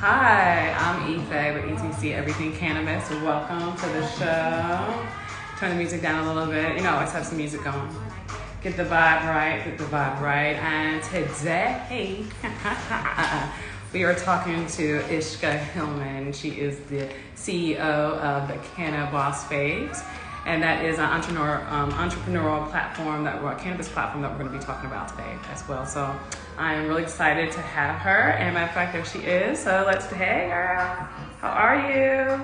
Hi, I'm Ife with ETC Everything Cannabis. Welcome to the show. Turn the music down a little bit. Always have some music going. Get the vibe right, get the vibe right. And today, we are talking to Ishqa Hillman. She is the CEO of the Canna Boss Babes. And that is an entrepreneurial platform cannabis platform that we're going to be talking about today as well. So I'm really excited to have her. And matter of fact, there she is. So hey girl, how are you?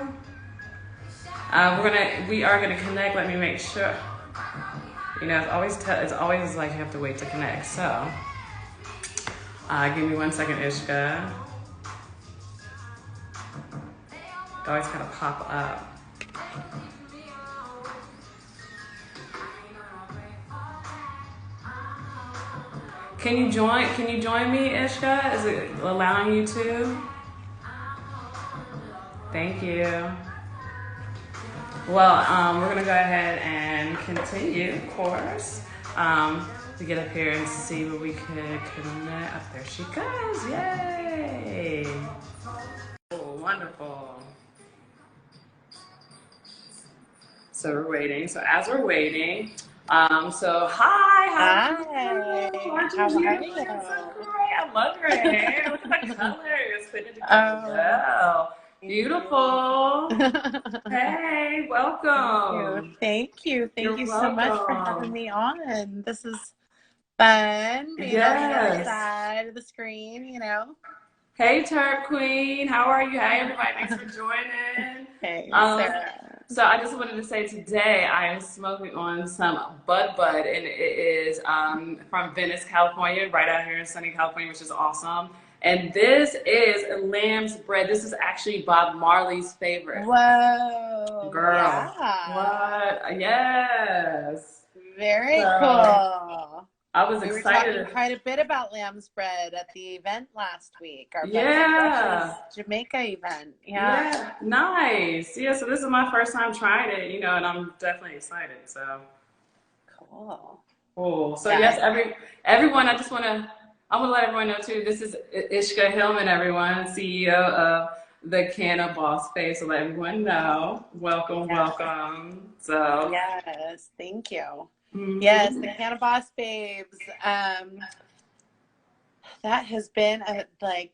We are gonna connect. Let me make sure. It's always like you have to wait to connect. So give me 1 second, Ishqa. It always kind of pop up. Can you join me, Ishqa? Is it allowing you to? Thank you. Well, we're gonna go ahead and continue, of course. To get up here and see what we could connect. Up there she goes! Yay! Oh, wonderful. So we're waiting. So as we're waiting, so hi, how are you? Aren't you beautiful? You're so great. I love your hair. Look at the colors. Fit it together well. Beautiful. Hey, welcome. Thank you. Thank You're you so welcome. much for having me on. This is fun being on the other side of the screen, Hey, Turp Queen. How are you? Hey, everybody. Thanks for joining. Hey, Sarah. So I just wanted to say today I am smoking on some Bud, and it is from Venice, California, right out here in sunny California, which is awesome. And this is lamb's bread. This is actually Bob Marley's favorite. Whoa. Girl. Yeah. What? Yes. Very cool. I was excited. We were talking quite a bit about lamb's bread at the event last week. Our Jamaica event. Yeah. Nice. Yeah, so this is my first time trying it, and I'm definitely excited. So cool. So yes, everyone, I'm gonna let everyone know too, this is Ishqa Hillman, everyone, CEO of the Canna Boss Face. So let everyone know. Welcome. So yes, thank you. Yes, the Canna Boss Babes. That has been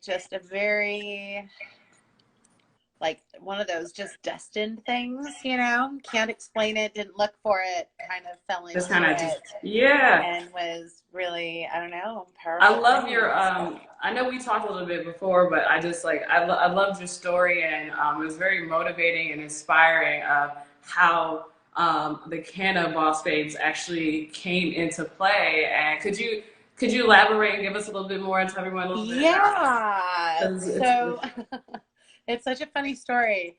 just a very one of those just destined things, Can't explain it, didn't look for it, kind of fell into it. And was really, I don't know, powerful. I love your I know we talked a little bit before, but I just I loved your story, and it was very motivating and inspiring of how the Canna Boss Babes actually came into play. And could you elaborate and give us a little bit more and tell everyone a little bit? Yeah. So it's such a funny story.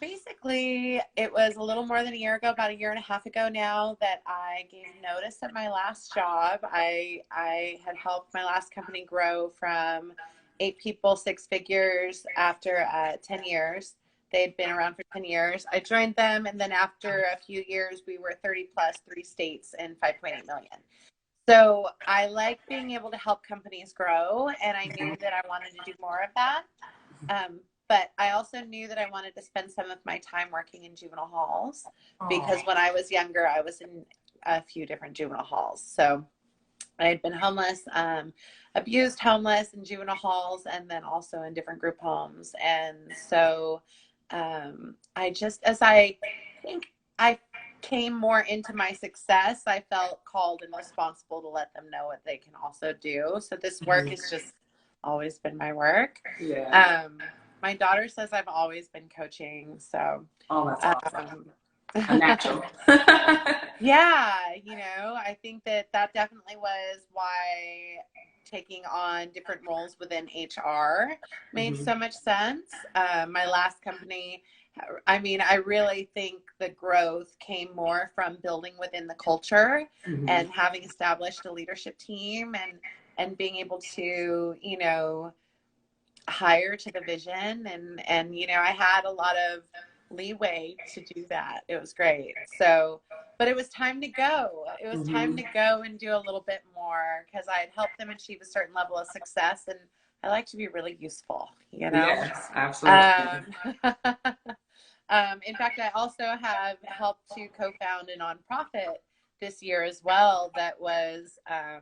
Basically, it was a little more than a year ago, about a year and a half ago now, that I gave notice at my last job. I had helped my last company grow from 8 people, 6 figures after 10 years. They'd been around for 10 years. I joined them, and then after a few years, we were 30 plus, 3 states, and 5.8 million. So I like being able to help companies grow, and I knew that I wanted to do more of that. But I also knew that I wanted to spend some of my time working in juvenile halls, because when I was younger, I was in a few different juvenile halls. So I had been homeless, abused homeless in juvenile halls, and then also in different group homes. And so as I think I came more into my success, I felt called and responsible to let them know what they can also do. So this work has just always been my work. Yeah. My daughter says I've always been coaching. So that's awesome. A natural. Yeah, I think that definitely was why taking on different roles within HR made so much sense. My last company, I really think the growth came more from building within the culture and having established a leadership team and being able to, hire to the vision. And I had a lot of leeway to do that. It was great. So, but it was time to go. It was time to go and do a little bit more, because I had helped them achieve a certain level of success, and I like to be really useful, you know? Yes, absolutely. In fact, I also have helped to co-found a nonprofit this year as well that was uh,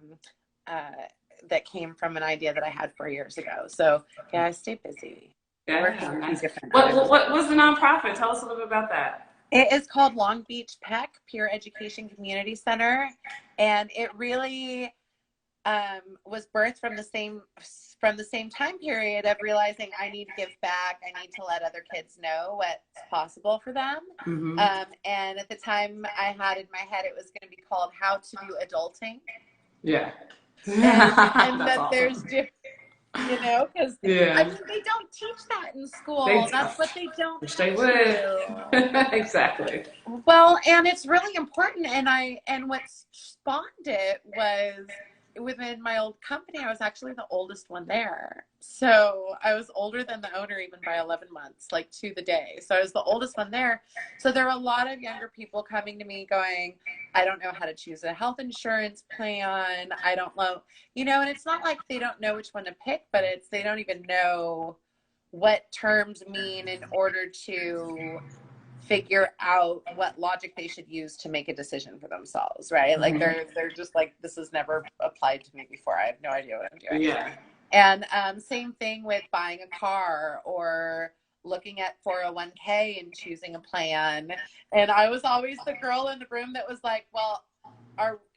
that came from an idea that I had 4 years ago. So yeah, I stay busy. I work Yeah, in a few nice. different What was the nonprofit? Tell us a little bit about that. It is called Long Beach PEC, Peer Education Community Center, and it really was birthed from the same time period of realizing I need to give back. I need to let other kids know what's possible for them. Mm-hmm. And at the time, I had in my head it was going to be called How to Do Adulting. Yeah. And That's that awesome. there's different, you know, because I Yeah. mean they don't teach that in They school. That's what they don't wish they teach would. you. Exactly. Well, and it's really important. And what spawned it was within my old company, I was actually the oldest one there. So I was older than the owner even by 11 months, like to the day. So I was the oldest one there. So there were a lot of younger people coming to me going, I don't know how to choose a health insurance plan. I don't know, you know, and it's not like they don't know which one to pick, but it's they don't even know what terms mean in order to figure out what logic they should use to make a decision for themselves, right? Like Mm-hmm. they're just like, this has never applied to me before. I have no idea what I'm doing. Yeah. And same thing with buying a car or looking at 401k and choosing a plan. And I was always the girl in the room that was like, well,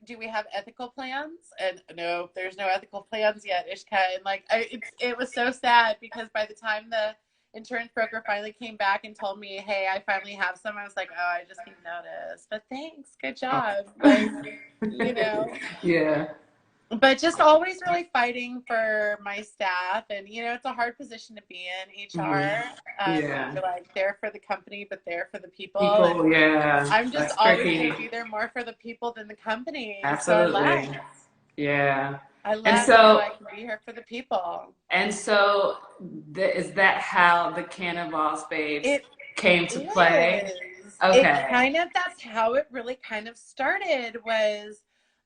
do we have ethical plans? And no, there's no ethical plans yet, Ishqa. And like, it was so sad because by the time the insurance broker finally came back and told me, hey, I finally have some, I was like, oh, I just gave notice. But thanks, good job. Like, you know. Yeah. But just always really fighting for my staff. And, you know, it's a hard position to be in Mm-hmm. HR. Yeah. You're like there for the company, but there for the people. And People, yeah. I'm just That's always going tricky. to be there more for the people than the company. So I left. Absolutely. Yeah. I And left so so I can be here for the people. and so is that how the Cannabis babes It came to play? is. It Okay. kind of, that's how it really kind of started was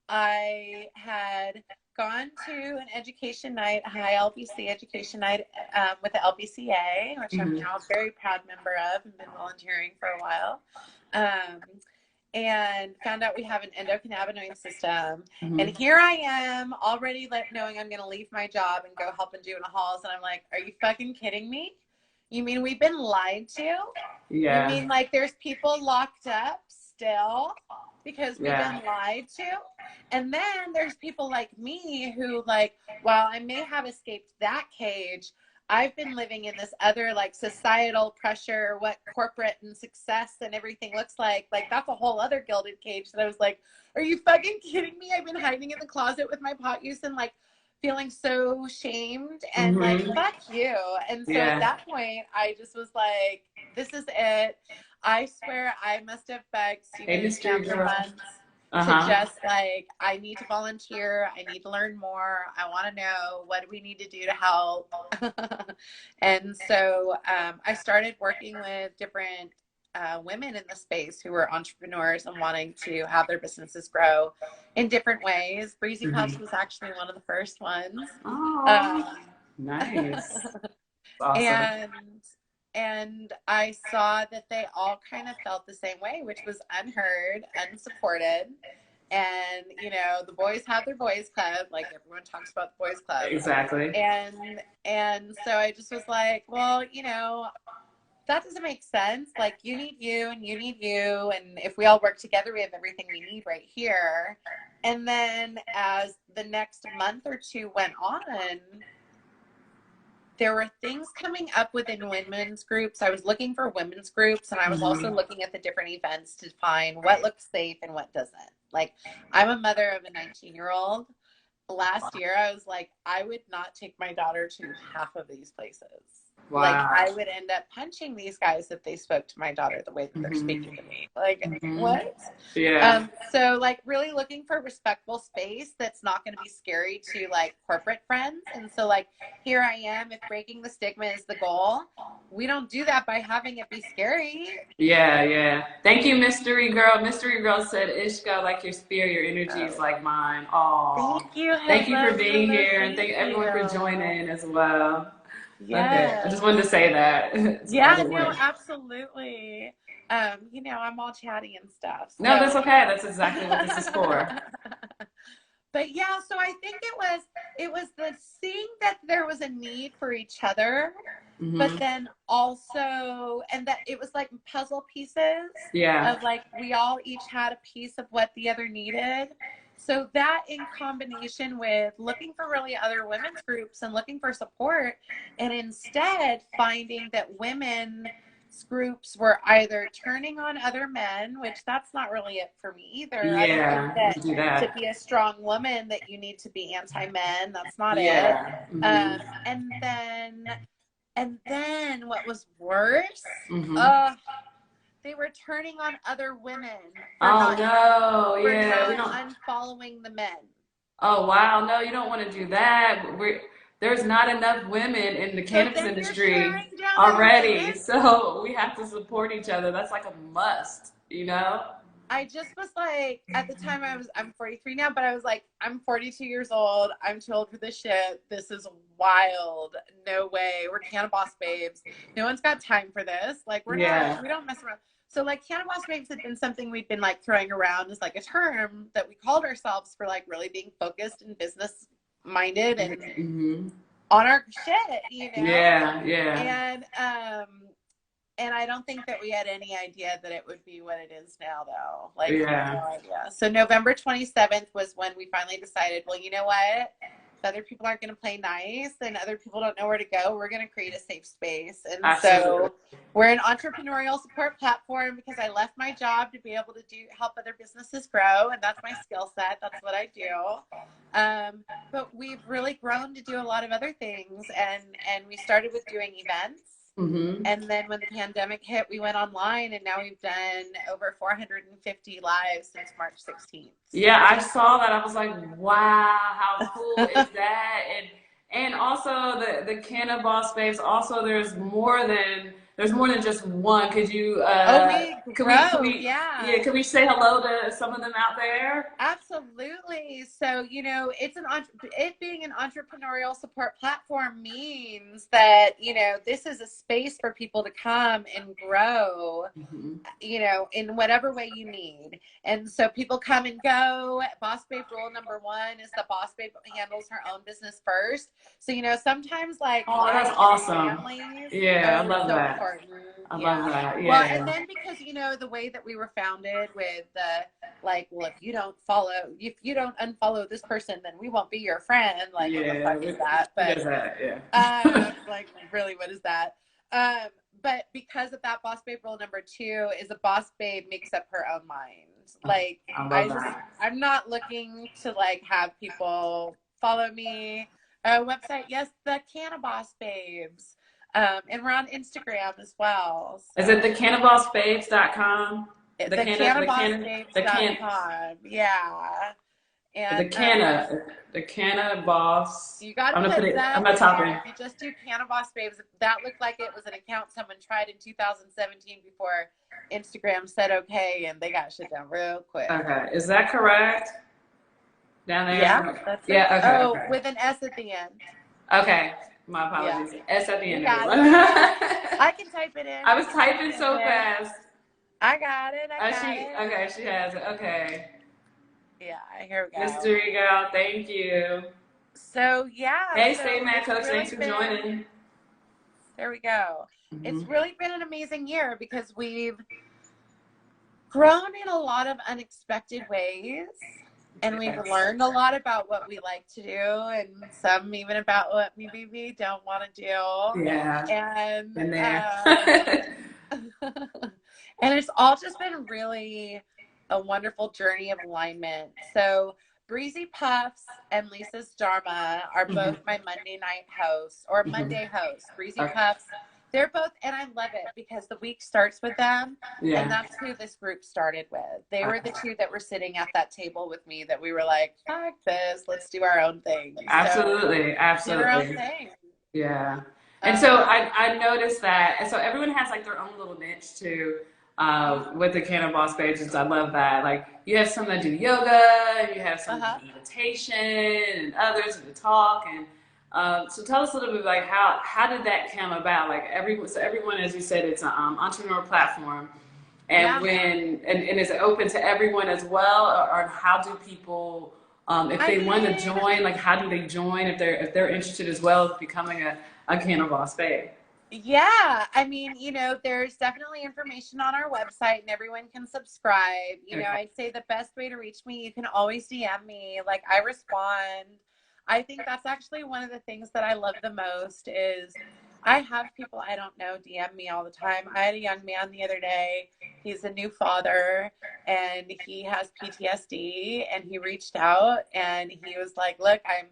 I had gone to an education night, a high LBC education night with the LBCA, which I'm Mm-hmm. now a very proud member of and been volunteering for a while. Um, and found out we have an endocannabinoid system. And Mm-hmm. here I am already knowing I'm going to leave my job and go help and do in the halls. And I'm like, are you fucking kidding me? You mean we've been lied to? You Yeah. mean like there's people locked up still because we've Yeah. been lied to? And then there's people like me who like, while I may have escaped that cage, I've been living in this other like societal pressure, what corporate and success and everything looks like. Like that's a whole other gilded cage that I was like, are you fucking kidding me? I've been hiding in the closet with my pot use and like feeling so shamed and like, Mm-hmm. fuck you. And so at Yeah. that point, I just was like, this is it. I swear I must have begged Stephen and Industry Sam for girl. months to Uh-huh. just like, I need to volunteer. I need to learn more. I want to know what do we need to do to help. And so I started working with different women in the space who were entrepreneurs and wanting to have their businesses grow in different ways. Breezy Puffs Mm-hmm. was actually one of the first ones. Oh, Um, nice. Awesome. and and I saw that they all kind of felt the same way, which was unheard, unsupported. And you know, the boys have their boys club, like everyone talks about the boys club. Exactly. And so I just was like, well, you know, that doesn't make sense. Like you need you and you need you, and if we all work together, we have everything we need right here. And then as the next month or two went on, there were things coming up within women's groups. I was looking for women's groups, and I was also Mm-hmm. looking at the different events to find what looks safe and what doesn't. Like, I'm a mother of a 19-year-old. Last year, I was like, I would not take my daughter to half of these places. Like, Wow. I would end up punching these guys if they spoke to my daughter the way that they're speaking to me. Like, what? Yeah. So like really looking for respectful space that's not going to be scary to like corporate friends. And so like, here I am, if breaking the stigma is the goal, we don't do that by having it be scary. Yeah, yeah. Thank you, Mystery Girl. Mystery Girl said, Ishqa, like your spirit, your energy is Oh, like mine. Oh, thank you. thank you for Hello, being hello. here, and Thank thank everyone for you. joining as well. Okay, I Yes. just wanted to say that so Yeah, no, everyone. absolutely. You know, I'm all chatty and stuff. No, that's So okay. That's exactly what this is for. but yeah, so I think it was the seeing that there was a need for each other, but then also, and that it was like puzzle pieces Yeah. of like we all each had a piece of what the other needed. So that in combination with looking for really other women's groups and looking for support, and instead finding that women groups were either turning on other men, which that's not really it for me either. I don't think Yeah, that do to that. be a strong woman that you need to be anti-men. That's not it. Yeah. And then what was worse? Mm-hmm. Uh, they were turning on other women for Oh not no, for yeah, we not don't. unfollowing the men. Oh wow, no, you don't want to do that. There's not enough women in the So cannabis then you're industry tearing down other already, women. so we have to support each other. That's like a must, you know? I just was like, at the time I'm 43 now, but I was like, I'm 42 years old. I'm too old for this shit. This is wild. No way. We're Cannabis babes. No one's got time for this. Like, Yeah. we don't mess around. So like Cannabis babes had been something we'd been like throwing around as like a term that we called ourselves for like really being focused and business minded and on our shit, you know? Yeah, yeah. And I don't think that we had any idea that it would be what it is now, though. Like, Yeah. no idea. So November 27th was when we finally decided, well, you know what? If other people aren't going to play nice and other people don't know where to go, we're going to create a safe space. And Absolutely. so we're an entrepreneurial support platform because I left my job to be able to help other businesses grow. And that's my skill set. That's what I do. But we've really grown to do a lot of other things. And we started with doing events. And then when the pandemic hit, we went online, and now we've done over 450 lives since March 16th. Yeah, I saw that. I was like, wow, how cool is that? And also the Cannabis space. Also, there's more than just one. Could you We could grow, we yeah. yeah, could we say hello to some of them out there? Absolutely. So, you know, it being an entrepreneurial support platform means that, you know, this is a space for people to come and grow, you know, in whatever way you need. And so people come and go. Boss Babe rule number 1 is the Boss Babe handles her own business first. So, you know, sometimes like Oh, that's growing in awesome. families, Yeah, I love so that. important. I love Yeah. that. Well, and Yeah. then because, you know, the way that we were founded with the like, well, if you don't unfollow this person, then we won't be your friend. Like, what the fuck is that? Who But does that? Yeah. like, really, what is that? But because of that, Boss Babe rule number 2 is a boss babe makes up her own mind. Like, I'm not looking to like have people follow me. Website, yes, the Canna Boss Babes. And we're on Instagram as well. So. Is it the cannabisbabes.com? The cannabisbabes.com. Yeah. And the Canna boss. you got to I'm gonna put put it. that I'm gonna in top there. it. If you just do Cannabis Babes, that looked like it was an account someone tried in 2017 before Instagram said okay, and they got shut down real quick. Okay, is that correct? Down there. Yeah, that's it. Yeah. Okay. Oh, Okay. with an S at the end. Okay. My apologies. Yeah. S at the end. I can type it in. I was typing so fast. I got it. Okay, she has it. Okay. Yeah, here we go. Mystery girl, thank you. So yeah. Hey, so Stay Mad Coach, really thanks for joining. There we go. It's really been an amazing year because we've grown in a lot of unexpected ways. And we've learned a lot about what we like to do, and some even about what maybe we don't want to do. Yeah. And it's all just been really a wonderful journey of alignment. So Breezy Puffs and Lisa's Dharma are both my Monday night hosts or Monday hosts. Breezy Puffs, they're both, and I love it because the week starts with them, and that's who this group started with. They were the two that were sitting at that table with me that we were like, fuck this, let's do our own thing. Absolutely, so, absolutely. Did our own thing. Yeah. And so I noticed that, and so everyone has like their own little niche too. With the Cannabis pages, I love that. Like you have some that do yoga, and you have some that do meditation, and others that talk. And so tell us a little bit like how did that come about? Like everyone, as you said, it's an entrepreneur platform, and and is it open to everyone as well, or how do people? If they want to join, like how do they join if they're interested as well as becoming a Cannabis babe? Yeah, I mean, there's definitely information on our website and everyone can subscribe. I'd say the best way to reach me, you can always DM me. Like I respond. I think that's actually one of the things that I love the most is I have people I don't know DM me all the time. I had a young man the other day. He's a new father and he has PTSD and he reached out and he was like, look, I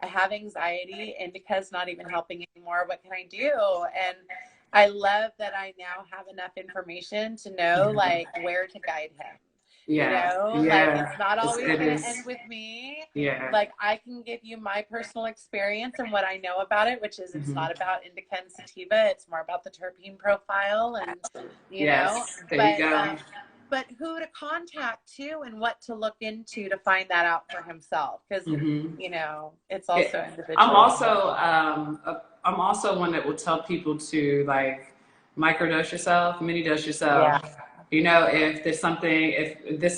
have anxiety. Indica's not even helping anymore. What can I do? And I love that I now have enough information to know like where to guide him. Like it's not always going to end with me. Like I can give you my personal experience and what I know about it, which is it's not about indica and sativa. It's more about the terpene profile and, there you go. But who to contact too and what to look into to find that out for himself. Because, it's also individual. I'm also one that will tell people to like microdose yourself, mini dose yourself. Yeah. If this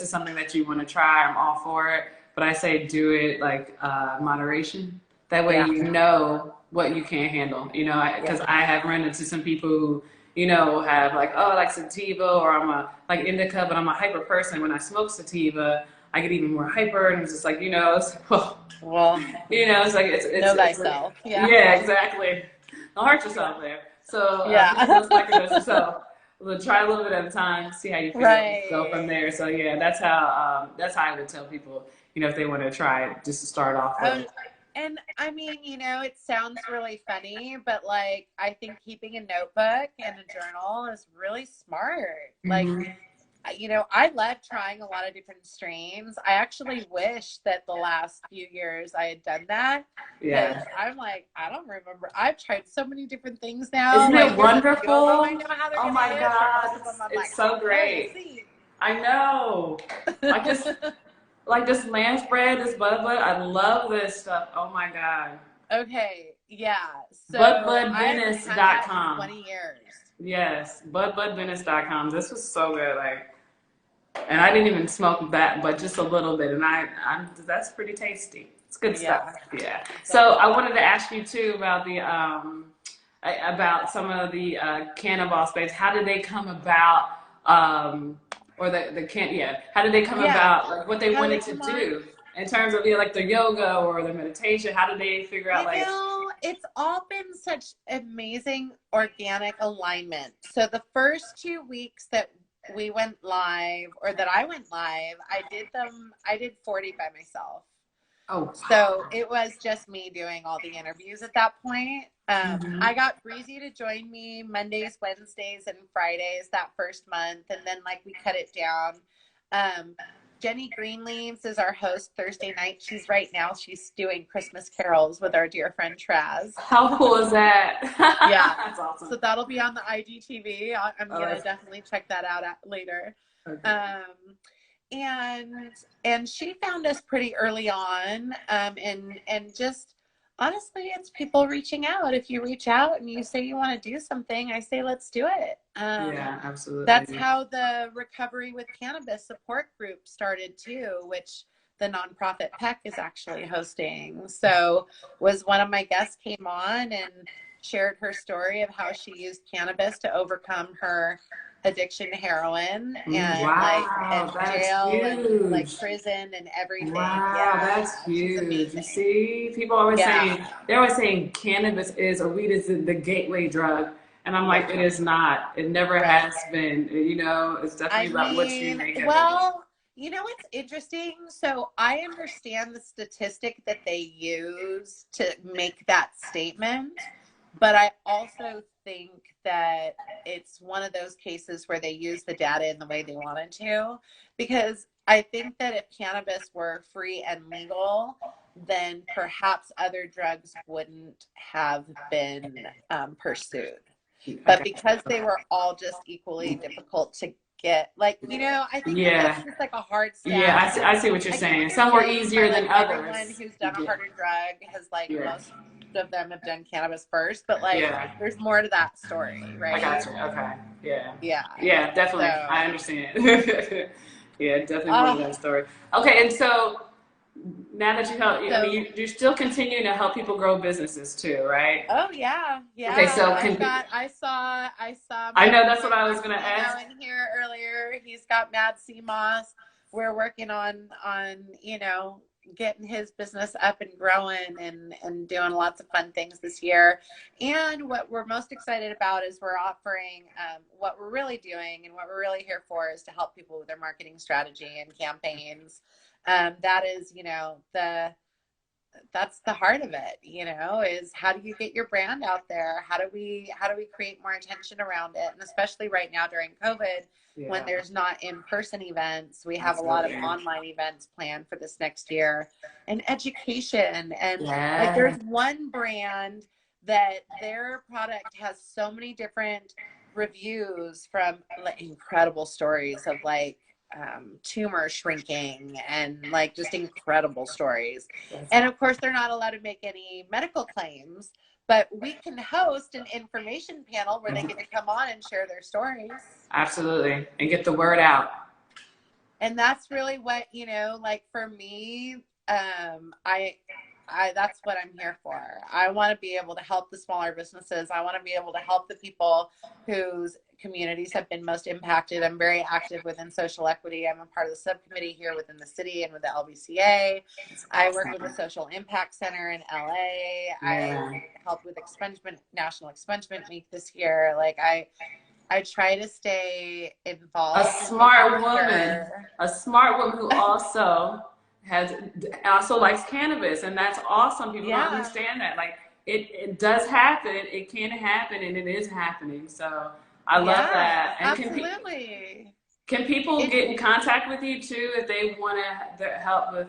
is something that you want to try, I'm all for it. But I say do it like moderation. That way you know what you can't handle. Because I have run into some people who have like, oh, I like sativa, or I'm a like indica, but I'm a hyper person. When I smoke sativa, I get even more hyper, and it's just like, it's like it's know thyself. Yeah, exactly. Don't hurt yourself there. So microdose yourself. We'll try a little bit at a time, see how you feel, go from there. So yeah, that's how I would tell people, if they want to try it, just to start off with. And I mean, it sounds really funny, but like, I think keeping a notebook and a journal is really smart. Like, I love trying a lot of different strains. I actually wish that the last few years I had done that. Yeah. I'm like, I don't remember. I've tried so many different things now. Isn't it wonderful? I know how they're oh my God. It's so great. I know. Like this lamb spread, this bud, I love this stuff. Oh my God. Okay, yeah. So budbudvenice.com. 20 years. Yes, budbudvenice.com. This was so good. And I didn't even smoke that, but just a little bit. And that's pretty tasty. It's good stuff. Yeah. So I wanted to ask you too about about some of the Cannabis babes. How did they come about? Or how did they come about, like what they wanted to do in terms of like their yoga or their meditation? How did they figure out it's all been such amazing organic alignment. So the first 2 weeks that we went live, or that I went live, I did 40 by myself. Oh, wow. So it was just me doing all the interviews at that point. I got Breezy to join me Mondays, Wednesdays, and Fridays that first month. And then we cut it down. Jenny Greenleaves is our host Thursday night. She's doing Christmas carols with our dear friend Traz. How cool is that? Yeah. That's awesome. So that'll be on the IGTV. I'm going to definitely check that out later. Okay. And she found us pretty early on, and just honestly, it's people reaching out. If you reach out and you say you want to do something, I say let's do it. Yeah, absolutely. That's how the Recovery with Cannabis support group started too, which the nonprofit PEC is actually hosting. So was one of my guests came on and shared her story of how she used cannabis to overcome her addiction to heroin and and jail and prison and everything. Wow, that's huge. You see, people always they're always saying cannabis or weed is the gateway drug, and I'm like, it is not. It never has been. It's definitely about what you make of it. You know what's interesting? So I understand the statistic that they use to make that statement, but I also think that it's one of those cases where they use the data in the way they wanted to, because I think that if cannabis were free and legal, then perhaps other drugs wouldn't have been pursued. But because they were all just equally difficult to get, like, you know, I think that Yeah. that's just like a hard Yeah, stat. I see what you're I get what saying. you're Some were saying, easier but than like everyone others. who's done a Yeah. harder drug has like Yeah. most of them have done cannabis first, but like Yeah. there's more to that story, I got right? you. Okay. Yeah. Yeah. Yeah, definitely. I So, understand. Yeah, definitely more to that story. Okay, and so now that you help, I mean, so you're still continuing to help people grow businesses too, right? oh yeah, Okay, yeah. so I saw I my know that's boy what I was gonna ask. Marcelino in here earlier. He's got Mad Sea Moss. We're working on you know getting his business up and growing and doing lots of fun things this year. And what we're most excited about is we're offering what we're really doing and what we're really here for is to help people with their marketing strategy and campaigns. That is, you know, that's the heart of it, you know, is how do you get your brand out there? How do we create more attention around it? And especially right now during COVID, when Yeah, there's not in-person events, we have a lot of absolutely. online events planned for this next year, and education. And like Yeah. there's one brand that their product has so many different reviews from like incredible stories of like tumor shrinking and like just incredible stories. That's And awesome. of course, they're not allowed to make any medical claims, but we can host an information panel where they get to come on and share their stories. Absolutely. And get the word out. And that's really what, you know, like for me, I that's what I'm here for. I want to be able to help the smaller businesses. I want to be able to help the people whose communities have been most impacted. I'm very active within social equity. I'm a part of the subcommittee here within the city and with the LBCA. That's I work with awesome. the Social Impact Center in LA. I Yeah. helped with expungement, National Expungement Week this year. Like I try to stay A involved and making smart woman, sure. a smart woman who also likes cannabis, and that's awesome. People don't Yeah, understand that. Like it does happen, it can happen, and it is happening. So I love yeah, that. And absolutely. can people It, get in contact with you too if they want to help with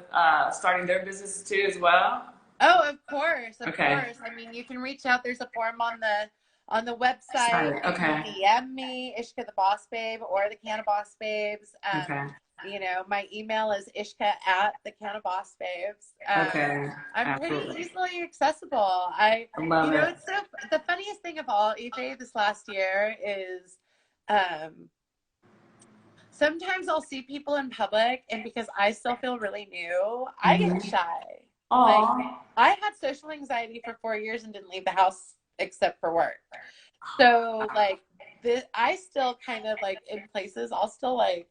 starting their business too as well? oh, of course, of Okay. course. I mean, you can reach out. There's a form on the website. Excited. You can Okay. DM me, Ishqa the Boss Babe, or the Canna Boss Babes. Okay. You know, my email is ishqa at the Canna Boss Babes. Okay. I'm pretty Absolutely. easily accessible. I love You know, it. it's so the funniest thing of all, EJ, this last year is, um, sometimes I'll see people in public, and because I still feel really new, I get Mm-hmm. shy. Like, Aw. I had social anxiety for 4 years and didn't leave the house except for work. So, like, I still kind of like in places, I'll still like,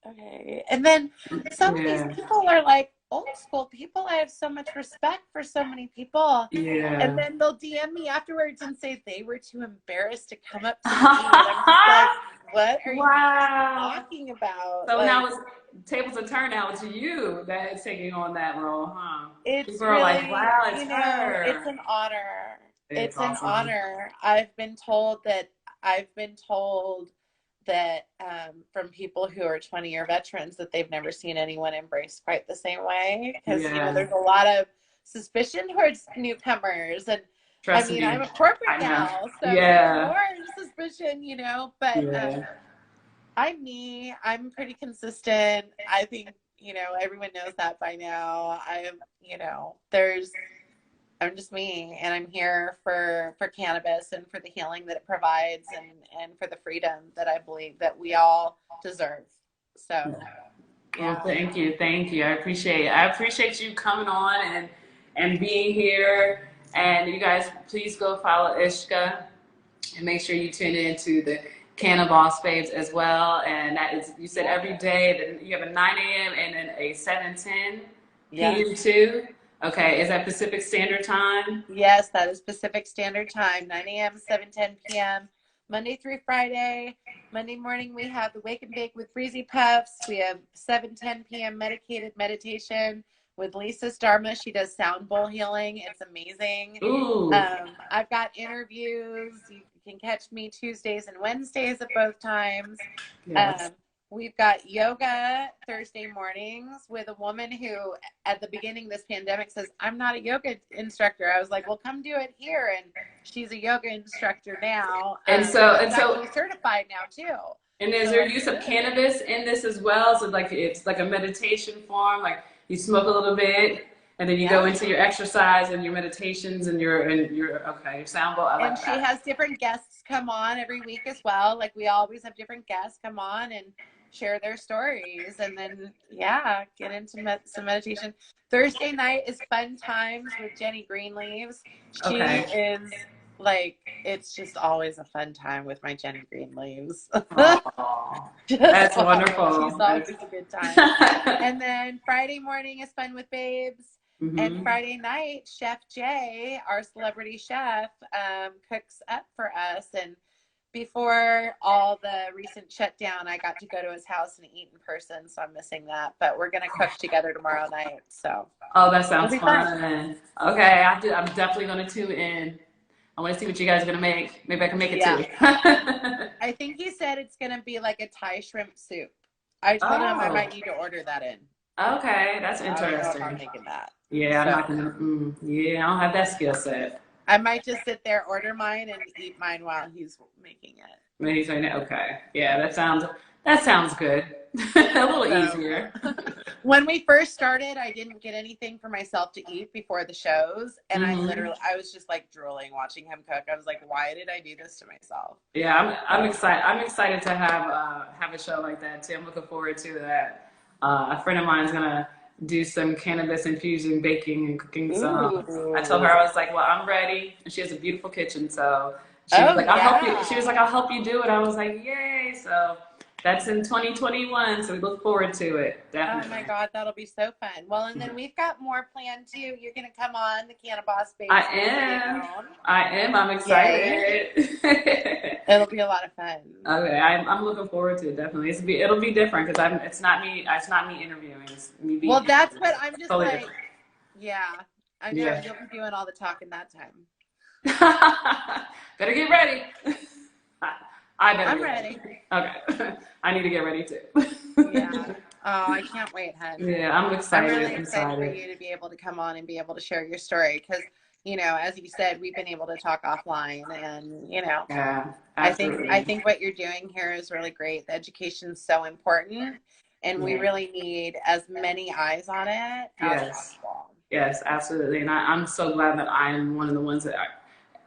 okay. And then some of these Yeah. people are like old school people. I have so much respect for so many people. And Yeah. then they'll DM me afterwards and say they were too embarrassed to come up to me. And I'm just like, what are you Wow. talking about? So now Like, it's tables are turned now. It's you that is taking on that role, huh? it's People are like, really, wow, it's you know, it's her. an honor. It's It's an awesome. honor. I've been told that from people who are 20-year veterans that they've never seen anyone embraced quite the same way. Because, you know, Yeah. there's a lot of suspicion towards newcomers. And I Trust mean, I'm me. a corporate I know. gal, so even Yeah. more suspicion, you know, but Yeah. I'm me. I'm pretty consistent. I think, you know, everyone knows that by now. You know, I'm just me, and I'm here for cannabis and for the healing that it provides, and for the freedom that I believe that we all deserve. So, Well, yeah. thank you. Thank you. I appreciate it. I appreciate you coming on and being here. And you guys, please go follow Ishqa and make sure you tune in to the Cannabis Babes as well. And that is, you said every day that you have a 9 a.m. and then a 7:10 p.m. Yes. too. Okay, is that Pacific Standard Time? Yes, that is Pacific Standard Time, 9 a.m., 7:10 p.m. Monday through Friday. Monday morning, we have the Wake and Bake with Breezy Puffs. We have 7:10 p.m. medicated meditation with Lisa Dharma. She does sound bowl healing. It's amazing. Ooh. I've got interviews. You can catch me Tuesdays and Wednesdays at both times. Yes. We've got yoga Thursday mornings with a woman who, at the beginning of this pandemic, says, I'm not a yoga instructor. I was like, well, come do it here. And she's a yoga instructor now. And She's so actually certified now, too. And is there use of cannabis in this as well? So like it's like a meditation form, like you smoke a little bit and then you go into your exercise and your meditations and your your sound bowl. I like that. And she has different guests come on every week as well. Like we always have different guests come on and share their stories, and then get into some meditation. Thursday night is Fun Times with Jenny Greenleaves. She is like, it's just always a fun time with my Jenny Greenleaves. That's wonderful. She's always a good time. And then Friday morning is Fun with Babes. And Friday night, Chef Jay, our celebrity chef, cooks up for us. And before all the recent shutdown, I got to go to his house and eat in person, so I'm missing that. But we're gonna cook together tomorrow night. So. Oh, that sounds fun. Okay, I'm definitely gonna tune in. I want to see what you guys are gonna make. Maybe I can make it too. I think he said it's gonna be like a Thai shrimp soup. I told him I might need to order that in. Okay, that's interesting. I don't know if I'm making that. Yeah, I'm not gonna. I don't have that skill set. I might just sit there, order mine, and eat mine while he's making it. When he's doing it, okay. Yeah, that sounds good. A little easier. When we first started, I didn't get anything for myself to eat before the shows, and I was just like drooling watching him cook. I was like, why did I do this to myself? Yeah, I'm excited. I'm excited to have a show like that too. I'm looking forward to that. A friend of mine is gonna do some cannabis infusion baking and cooking. So I told her, I was like, well, I'm ready. And she has a beautiful kitchen. So she was like, I'll help you. She was like, I'll help you do it. I was like, yay. So that's in 2021. So we look forward to it. Definitely. Oh my God, that'll be so fun. Well, and then we've got more planned too. You're going to come on the Cannabis Baby. I am. I'm excited. It'll be a lot of fun. Okay, I'm looking forward to it. Definitely, it'll be different because it's not me interviewing. It's me being. Well, that's what I'm just totally like. Different. Yeah, I know you'll be doing all the talking that time. Better get ready. I'm ready. Okay, I need to get ready too. Yeah. Oh, I can't wait, hun. Yeah, I'm excited. I'm really excited for you to be able to come on and be able to share your story because, you know, as you said, we've been able to talk offline, and you know, I think what you're doing here is really great. The education's so important, and we really need as many eyes on it as possible. Yes, absolutely. And I'm so glad that I'm one of the ones that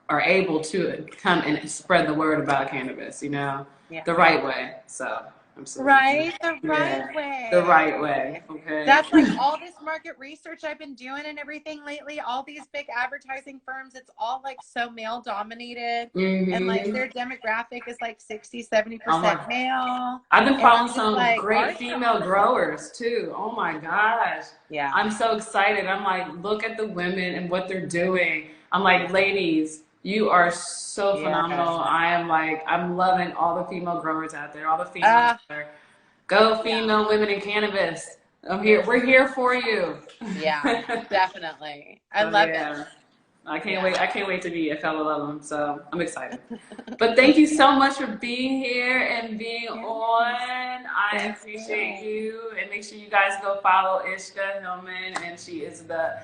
are able to come and spread the word about cannabis, you know, the right way. So absolutely. Right, the right way. The right way. Okay. That's like all this market research I've been doing and everything lately. All these big advertising firms, it's all like so male dominated, and like their demographic is like 60-70% male. I've been following some great female growers too. Oh my gosh. Yeah. I'm so excited. I'm like, look at the women and what they're doing. I'm like, ladies, you are so phenomenal. I'm loving all the female growers out there, all the females out there. Go female women in cannabis. I'm here. We're here for you. Yeah, definitely. I love it. I can't wait. I can't wait to be a fellow of them. So I'm excited. But thank you so much for being here and being on. I appreciate you. And make sure you guys go follow Ishqa Hillman. And she is the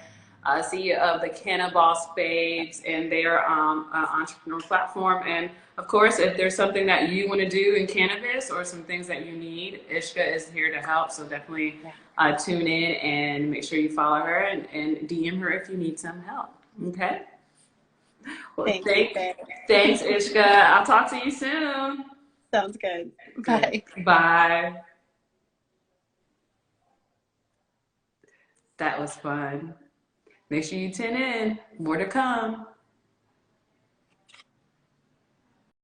CEO of the Cannabis Babes, and they are an entrepreneur platform. And of course, if there's something that you want to do in cannabis or some things that you need, Ishqa is here to help. So definitely tune in and make sure you follow her and DM her if you need some help. Okay. Well, thanks, Ishqa. I'll talk to you soon. Sounds good. Bye. Bye. That was fun. Make sure you tune in. More to come.